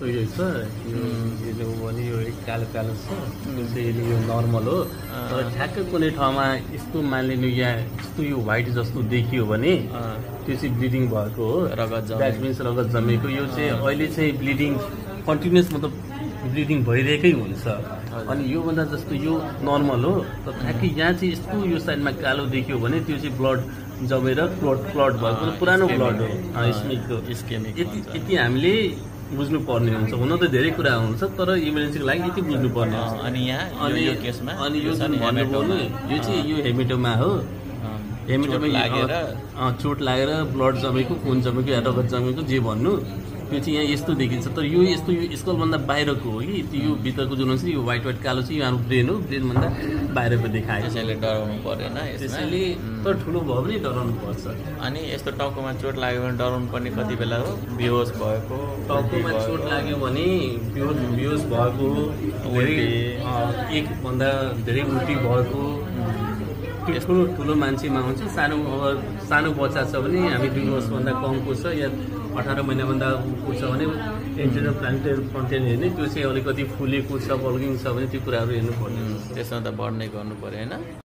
यस्तो यो छ यो भने यो कालो कालो छ त्यसैले यो नर्मल हो। तर ठ्याक्कै कुनै ठाउँमा यस्तो मानिलिनु यहाँ यस्तो यो व्हाइट जस्तो देखियो भने त्यो चाहिँ ब्लिडिङ भएको हो, द्याट मिन्स रगत जमेको। यो चाहिँ अहिले चाहिँ ब्लिडिङ कन्टिन्युस मतलब ब्लिडिङ भइरहेकै हुन्छ। अनि योभन्दा जस्तो यो नर्मल हो, तर ठ्याक्कै यहाँ चाहिँ यस्तो यो साइडमा कालो देखियो भने त्यो चाहिँ ब्लड जमेर क्लट भएको पुरानो ब्लड हो, इस्केमिक। यति हामीले बुझ्नुपर्ने हुन्छ। हुन त धेरै कुरा हुन्छ तर इमर्जेन्सीको लागि यति बुझ्नुपर्ने हुन्छ। अनि यहाँ यो केसमा अनि यो जुन भन्नुभयो नि यो चाहिँ यो हेमेटोमा हो। हेमेटोमा लागेर चोट लागेर ब्लड जमेको, खुन जमेको या रगत जमेको जे भन्नु त्यो चाहिँ यहाँ यस्तो देखिन्छ। तर यो यस्तो यो स्कलभन्दा बाहिरको हो कि त्यो यो भित्रको जुन हुन्छ यो व्हाइट कालो चाहिँ यो हाम्रो ब्रेन हो, ब्रेनभन्दा बाहिरको देखायो। त्यसैले डराउनु परेन, त्यसैले तर ठुलो भयो भने डराउनु पर्छ। अनि यस्तो टाउकोमा चोट लाग्यो भने डराउनु पर्ने कति बेला हो? बेहोस भएको, टाउकोमा चोट लाग्यो भने बेहोस भएको, एकभन्दा धेरै उल्टी भएको, त्यो ठुलो मान्छेमा हुन्छ। सानो बच्चा छ भने हामी 2 वर्षभन्दा कमको छ या 18 महिनाभन्दा ऊ छ भने एन्टेरियर प्लान्टेर फ्रन्टेल हेर्ने, त्यो चाहिँ अलिकति फुलेको छ बल्किङ छ भने त्यो कुराहरू हेर्नुपर्ने। त्यसमा त बढ्ने गर्नु पर्यो होइन।